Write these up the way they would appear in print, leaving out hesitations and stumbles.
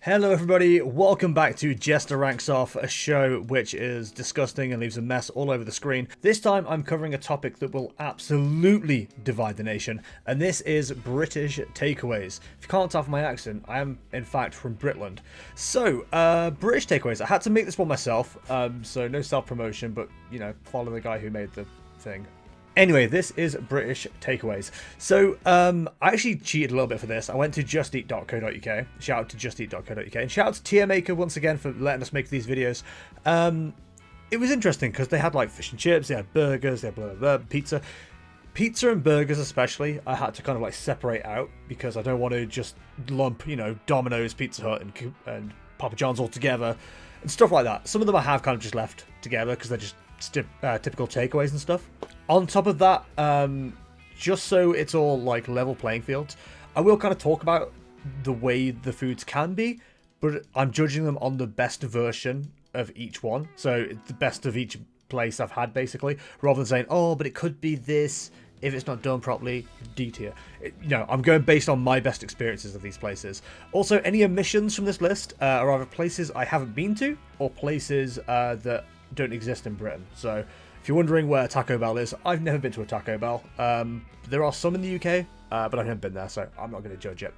Hello everybody, welcome back to Jester Ranks Off, a show which is disgusting and leaves a mess all over the screen. This time I'm covering a topic that will absolutely divide the nation, and this is British takeaways. If you can't tell from my accent, I am in fact from Britland. So, British takeaways. I had to make this one myself, so no self-promotion, but, you know, follow the guy who made the thing. Anyway, this is British takeaways. So, I actually cheated a little bit for this. I went to justeat.co.uk. Shout out to justeat.co.uk. And shout out to Tier Maker once again for letting us make these videos. It was interesting because they had like fish and chips, they had burgers, they had blah, blah, blah, pizza. Pizza and burgers especially, I had to kind of like separate out because I don't want to just lump, you know, Dominos, Pizza Hut and Papa John's all together and stuff like that. Some of them I have kind of just left together because they're just typical takeaways and stuff. On top of that, just so it's all like level playing fields, I will kind of talk about the way the foods can be, but I'm judging them on the best version of each one. So it's the best of each place I've had, basically, rather than saying, oh, but it could be this if it's not done properly, D tier. You know, I'm going based on my best experiences of these places. Also, any omissions from this list are either places I haven't been to or places that don't exist in Britain. So if you're wondering where Taco Bell is, I've never been to a Taco Bell. There are some in the UK, but I've never been there, so I'm not going to judge it.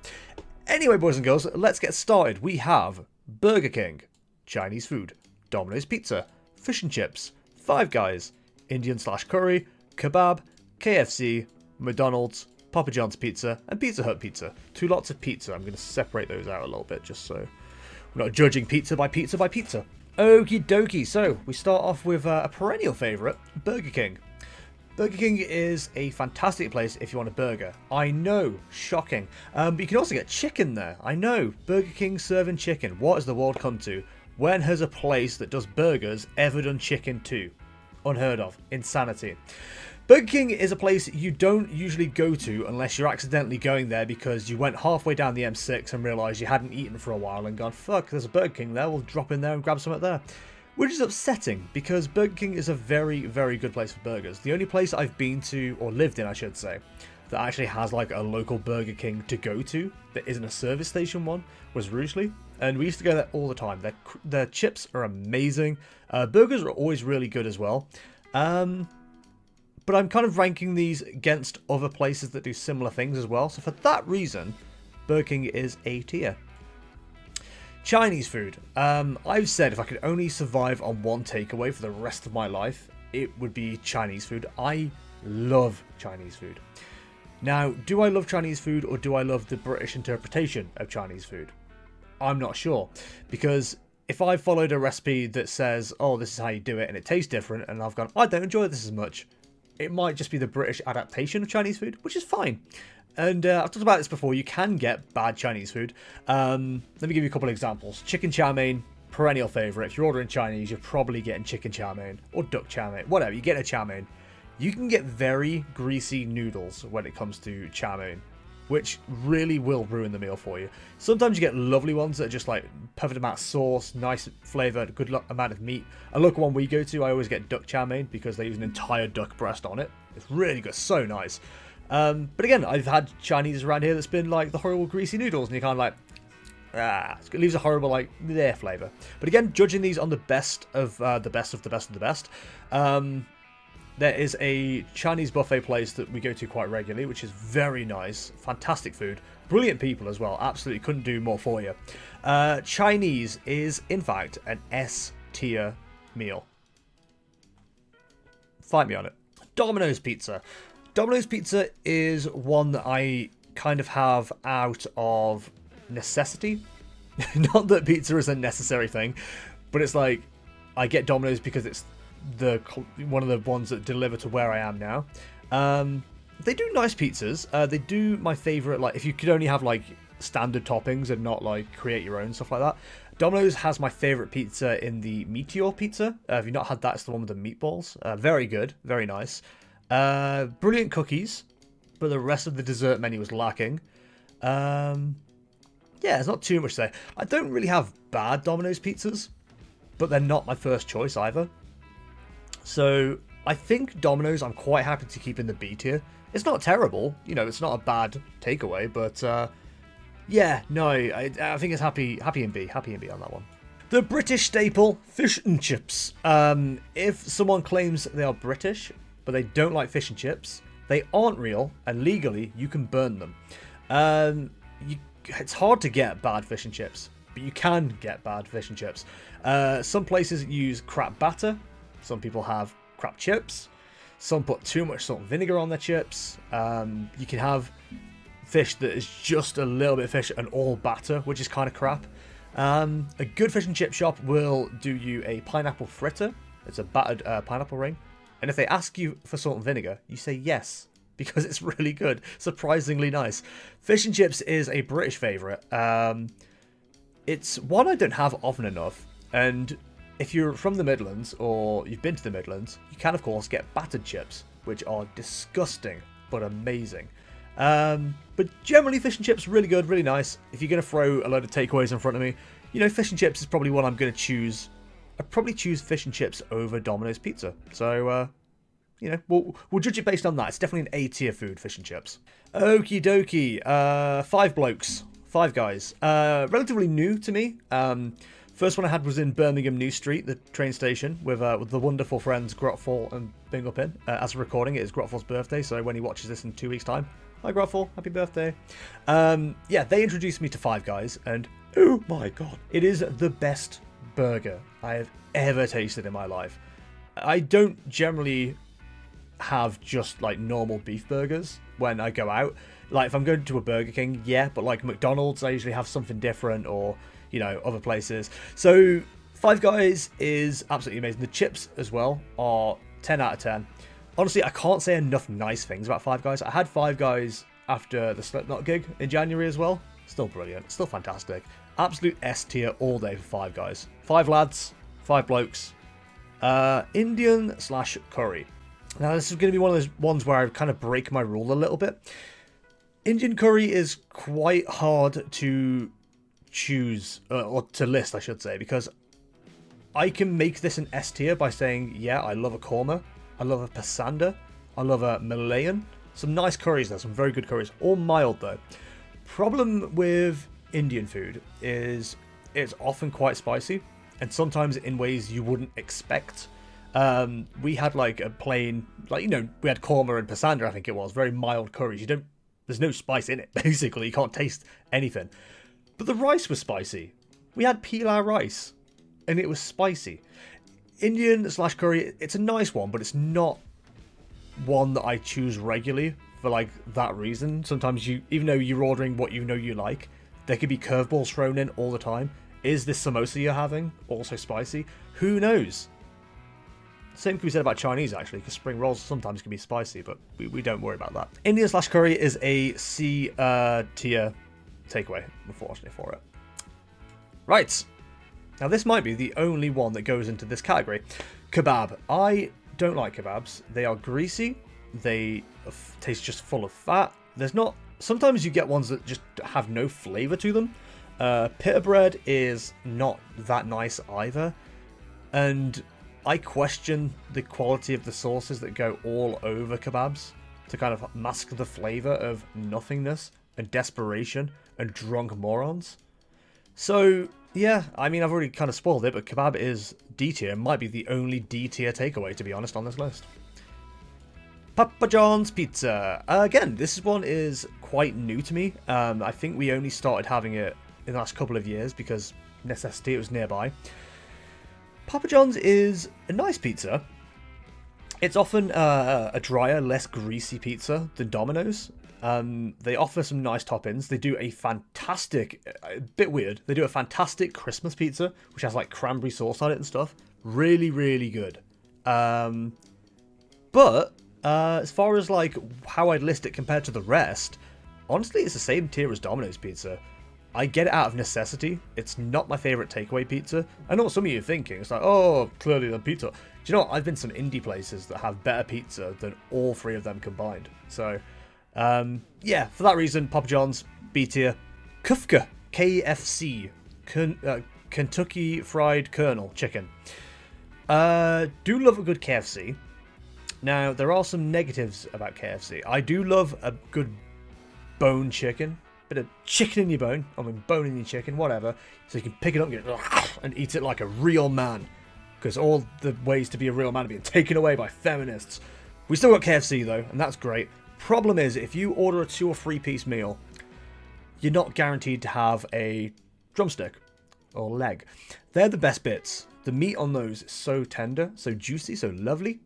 Anyway, boys and girls, let's get started. We have Burger King, Chinese food, Domino's Pizza, fish and chips, Five Guys, Indian/curry, kebab, KFC, McDonald's, Papa John's Pizza, and Pizza Hut Pizza. Two lots of pizza. I'm going to separate those out a little bit just so we're not judging pizza by pizza by pizza. Okie dokie, so we start off with a perennial favourite, Burger King. Burger King is a fantastic place if you want a burger. I know, shocking. But you can also get chicken there. I know, Burger King serving chicken. What has the world come to? When has a place that does burgers ever done chicken too? Unheard of. Insanity. Burger King is a place you don't usually go to unless you're accidentally going there because you went halfway down the M6 and realised you hadn't eaten for a while and gone, fuck, there's a Burger King there, we'll drop in there and grab something there. Which is upsetting because Burger King is a very, very good place for burgers. The only place I've been to, or lived in I should say, that actually has like a local Burger King to go to that isn't a service station one was Rugeley. And we used to go there all the time. Their chips are amazing. Burgers are always really good as well. But I'm kind of ranking these against other places that do similar things as well. So for that reason, Burger King is A tier. Chinese food. I've said if I could only survive on one takeaway for the rest of my life, it would be Chinese food. I love Chinese food. Now, do I love Chinese food or do I love the British interpretation of Chinese food? I'm not sure. Because if I followed a recipe that says, oh, this is how you do it and it tastes different, and I've gone, I don't enjoy this as much, it might just be the British adaptation of Chinese food, which is fine. And I've talked about this before. You can get bad Chinese food. Let me give you a couple of examples. Chicken chow mein, perennial favourite. If you're ordering Chinese, you're probably getting chicken chow mein or duck chow mein. Whatever, you get a chow mein. You can get very greasy noodles when it comes to chow mein, which really will ruin the meal for you. Sometimes you get lovely ones that are just like perfect amount of sauce, nice flavour, good amount of meat. A local one we go to, I always get duck chow mein because they use an entire duck breast on it. It's really good, so nice. But again, I've had Chinese around here that's been like the horrible greasy noodles, and you're kind of like, it leaves a horrible like bleh flavour. But again, judging these on the best of the best of the best of the best. There is a Chinese buffet place that we go to quite regularly, which is very nice. Fantastic food. Brilliant people as well. Absolutely couldn't do more for you. Chinese is, in fact, an S tier meal. Fight me on it. Domino's Pizza. Domino's Pizza is one that I kind of have out of necessity. Not that pizza is a necessary thing, but it's like I get Domino's because it's one of the ones that deliver to where I am now. They do nice pizzas. They do my favorite, like if you could only have like standard toppings and not like create your own stuff like that. Domino's has my favorite pizza in the Meteor pizza. If you've not had that, it's the one with the meatballs. Very good, very nice. Brilliant cookies, but the rest of the dessert menu was lacking. Yeah, there's not too much to say. I don't really have bad Domino's pizzas, but they're not my first choice either. So I think Domino's I'm quite happy to keep in the B tier. It's not terrible, you know, it's not a bad takeaway, but Yeah, no, I think it's happy and B on that one. The British staple, fish and chips. If someone claims they are British, but they don't like fish and chips, they aren't real, and legally, you can burn them. It's hard to get bad fish and chips, but you can get bad fish and chips. Some places use crap batter. Some people have crap chips. Some put too much salt and vinegar on their chips. You can have fish that is just a little bit of fish and all batter, which is kind of crap. A good fish and chip shop will do you a pineapple fritter. It's a battered pineapple ring. And if they ask you for salt and vinegar, you say yes, because it's really good. Surprisingly nice. Fish and chips is a British favourite. It's one I don't have often enough. And if you're from the Midlands, or you've been to the Midlands, you can, of course, get battered chips, which are disgusting, but amazing. But generally, fish and chips are really good, really nice. If you're going to throw a load of takeaways in front of me, you know, fish and chips is probably what I'm going to choose. I'd probably choose fish and chips over Domino's pizza. So, you know, we'll judge it based on that. It's definitely an A-tier food, fish and chips. Okie dokie. Five Guys. Relatively new to me. First one I had was in Birmingham New Street, the train station, with the wonderful friends Grotfall and Binglepin. As we're recording, it is Grotfall's birthday, so when he watches this in 2 weeks' time, hi Grotfall, happy birthday. Yeah, they introduced me to Five Guys, and oh my god, it is the best burger I have ever tasted in my life. I don't generally have just like normal beef burgers when I go out. Like if I'm going to a Burger King, yeah, but like McDonald's, I usually have something different, or you know, other places. So Five Guys is absolutely amazing. The chips as well are 10 out of 10. Honestly, I can't say enough nice things about Five Guys. I had Five Guys after the Slipknot gig in January as well. Still brilliant. Still fantastic. Absolute S tier all day for Five Guys. 5 lads, 5 blokes. Indian/curry. Now this is going to be one of those ones where I kind of break my rule a little bit. Indian curry is quite hard to choose, or to list I should say, because I can make this an S tier by saying, yeah, I love a korma, I love a pasanda, I love a Malayan. Some nice curries there, some very good curries, all mild though. Problem with Indian food is it's often quite spicy, and sometimes in ways you wouldn't expect. We had like a plain, like, you know, we had korma and pasanda, I think it was, very mild curries. There's no spice in it, basically, you can't taste anything. But the rice was spicy. We had pilau rice, and it was spicy. Indian/curry, it's a nice one, but it's not one that I choose regularly for like that reason. Sometimes even though you're ordering what you know you like, there could be curveballs thrown in all the time. Is this samosa you're having also spicy? Who knows? Same can be said about Chinese, actually, because spring rolls sometimes can be spicy, but we don't worry about that. Indian/curry is a C tier takeaway, unfortunately, for it. Right. Now, this might be the only one that goes into this category. Kebab. I don't like kebabs. They are greasy. They taste just full of fat. Sometimes you get ones that just have no flavour to them. Pita bread is not that nice either. And I question the quality of the sauces that go all over kebabs to kind of mask the flavour of nothingness and desperation and drunk morons. So, yeah, I mean, I've already kind of spoiled it, but kebab is D tier. Might be the only D tier takeaway, to be honest, on this list. Papa John's Pizza. Again, this one is quite new to me. I think we only started having it in the last couple of years because necessity, it was nearby. Papa John's is a nice pizza. It's often a drier, less greasy pizza than Domino's. They offer some nice toppings. They do a fantastic, a bit weird, they do a fantastic Christmas pizza, which has like cranberry sauce on it and stuff. Really, really good. But as far as like how I'd list it compared to the rest, honestly, it's the same tier as Domino's pizza. I get it out of necessity. It's not my favourite takeaway pizza. I know what some of you are thinking. It's like, oh, clearly the pizza. Do you know what? I've been to some indie places that have better pizza than all three of them combined. So, yeah, for that reason, Papa John's, B tier. Kufka, KFC, Kentucky Fried Colonel Chicken. Do love a good KFC. Now, there are some negatives about KFC. I do love a good bone chicken. bit of chicken in your bone, I mean bone in your chicken, whatever, so you can pick it up and eat it like a real man. Because all the ways to be a real man are being taken away by feminists. We still got KFC though, and that's great. Problem is, if you order a 2 or 3 piece meal, you're not guaranteed to have a drumstick or leg. They're the best bits. The meat on those is so tender, so juicy, so lovely.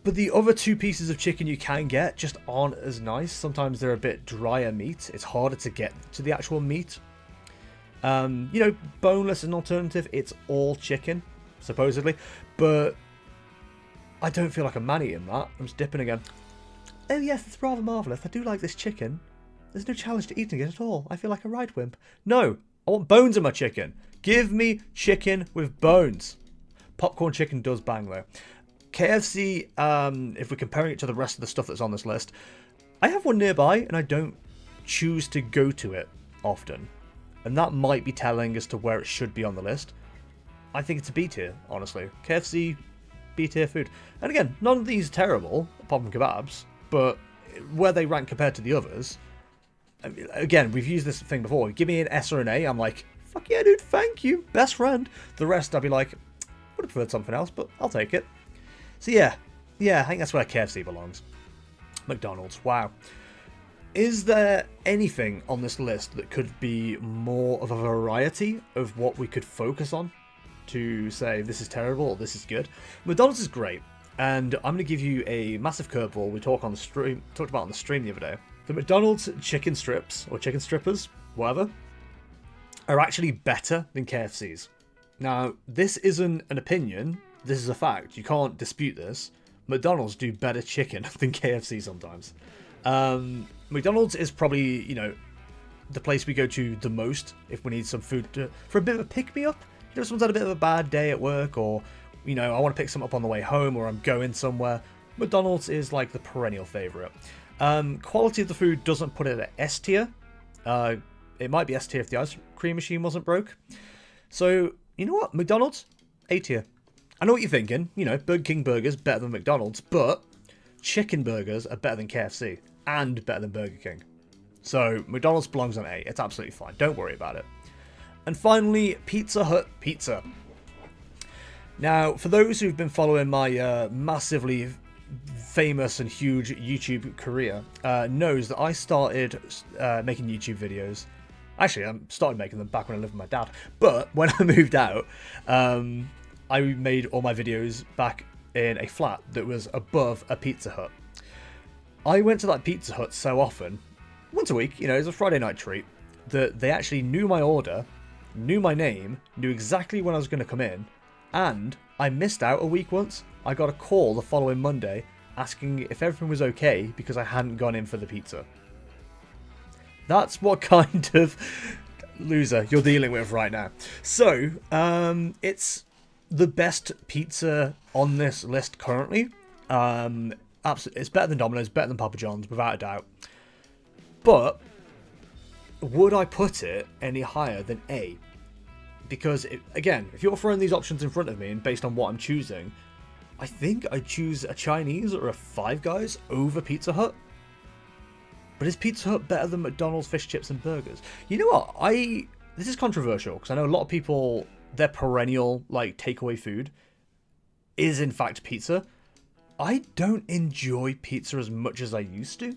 But the other 2 pieces of chicken you can get just aren't as nice. Sometimes they're a bit drier meat. It's harder to get to the actual meat. You know, boneless is an alternative. It's all chicken, supposedly. But I don't feel like a man eating that. I'm just dipping again. Oh yes, it's rather marvellous. I do like this chicken. There's no challenge to eating it at all. I feel like a right wimp. No, I want bones in my chicken. Give me chicken with bones. Popcorn chicken does bang though. KFC, if we're comparing it to the rest of the stuff that's on this list, I have one nearby and I don't choose to go to it often. And that might be telling as to where it should be on the list. I think it's a B tier, honestly. KFC, B tier food. And again, none of these are terrible, apart from kebabs. But where they rank compared to the others, I mean, again, we've used this thing before. Give me an S or an A, I'm like, fuck yeah, dude, thank you, best friend. The rest, I'd be like, would have preferred something else, but I'll take it. So yeah, I think that's where KFC belongs. McDonald's, wow. Is there anything on this list that could be more of a variety of what we could focus on to say this is terrible or this is good? McDonald's is great. And I'm going to give you a massive curveball we talked about on the stream the other day. The McDonald's chicken strips, or chicken strippers, whatever, are actually better than KFC's. Now, this isn't an opinion, this is a fact. You can't dispute this. McDonald's do better chicken than KFC sometimes. McDonald's is probably, you know, the place we go to the most if we need some food for a bit of a pick-me-up. You know, someone's had a bit of a bad day at work, or you know, I want to pick something up on the way home, or I'm going somewhere. McDonald's is like the perennial favourite. Quality of the food doesn't put it at S tier. It might be S tier if the ice cream machine wasn't broke. So, you know what? McDonald's, A tier. I know what you're thinking. You know, Burger King burgers better than McDonald's, but chicken burgers are better than KFC and better than Burger King. So, McDonald's belongs on A. It's absolutely fine. Don't worry about it. And finally, Pizza Hut pizza. Now, for those who've been following my massively famous and huge YouTube career, knows that I started making YouTube videos. Actually, I started making them back when I lived with my dad. But when I moved out, I made all my videos back in a flat that was above a Pizza Hut. I went to that Pizza Hut so often, once a week, you know, it was a Friday night treat, that they actually knew my order, knew my name, knew exactly when I was going to come in, and I missed out a week once. I got a call the following Monday asking if everything was okay because I hadn't gone in for the pizza. That's what kind of loser you're dealing with right now. So, it's the best pizza on this list currently. Absolutely, it's better than Domino's, better than Papa John's, without a doubt. But would I put it any higher than A? Because, again, if you're throwing these options in front of me and based on what I'm choosing, I think I'd choose a Chinese or a Five Guys over Pizza Hut. But is Pizza Hut better than McDonald's fish chips and burgers? You know what? This is controversial because I know a lot of people, their perennial like takeaway food is in fact pizza. I don't enjoy pizza as much as I used to.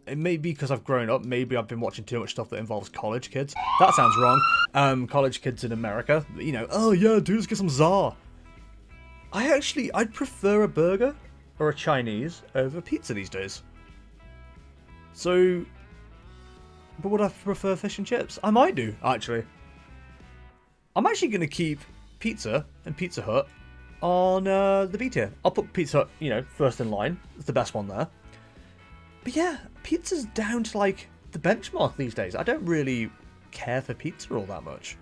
It may be because I've grown up. Maybe I've been watching too much stuff that involves college kids. That sounds wrong. College kids in America. You know, oh yeah, dude, let's get some Czar. I'd prefer a burger or a Chinese over pizza these days. So, but would I prefer fish and chips? I might do, actually. I'm actually going to keep pizza and Pizza Hut on the B tier. I'll put Pizza Hut, you know, first in line. It's the best one there. But yeah, pizza's down to like the benchmark these days. I don't really care for pizza all that much.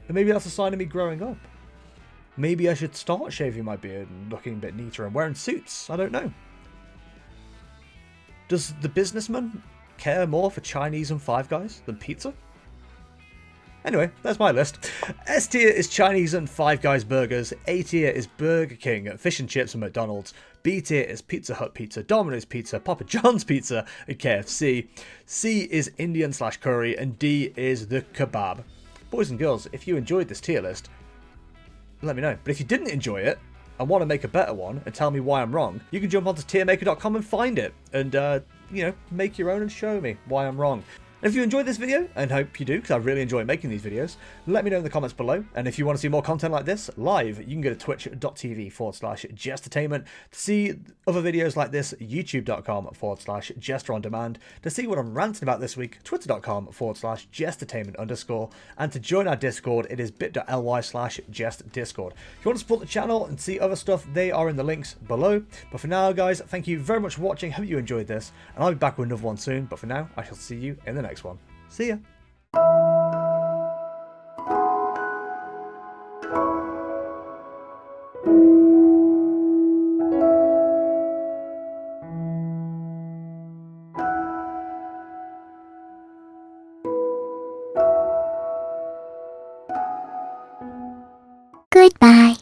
And maybe that's a sign of me growing up. Maybe I should start shaving my beard and looking a bit neater and wearing suits. I don't know. Does the businessman care more for Chinese and Five Guys than pizza? Anyway, that's my list. S tier is Chinese and Five Guys burgers. A tier is Burger King, fish and chips, and McDonald's. B tier is Pizza Hut pizza, Domino's pizza, Papa John's pizza, and KFC. C is Indian/curry, and D is the kebab. Boys and girls, if you enjoyed this tier list, let me know. But if you didn't enjoy it and want to make a better one and tell me why I'm wrong, you can jump onto tiermaker.com and find it and, make your own and show me why I'm wrong. And if you enjoyed this video, and hope you do, because I really enjoy making these videos, let me know in the comments below. And if you want to see more content like this live, you can go to twitch.tv/jestertainment to see other videos like this, youtube.com/jesterondemand, to see what I'm ranting about this week, twitter.com/jestertainment_, and to join our Discord, it is bit.ly/jestdiscord. If you want to support the channel and see other stuff, they are in the links below. But for now, guys, thank you very much for watching. Hope you enjoyed this, and I'll be back with another one soon. But for now, I shall see you in the next one. See ya. Goodbye.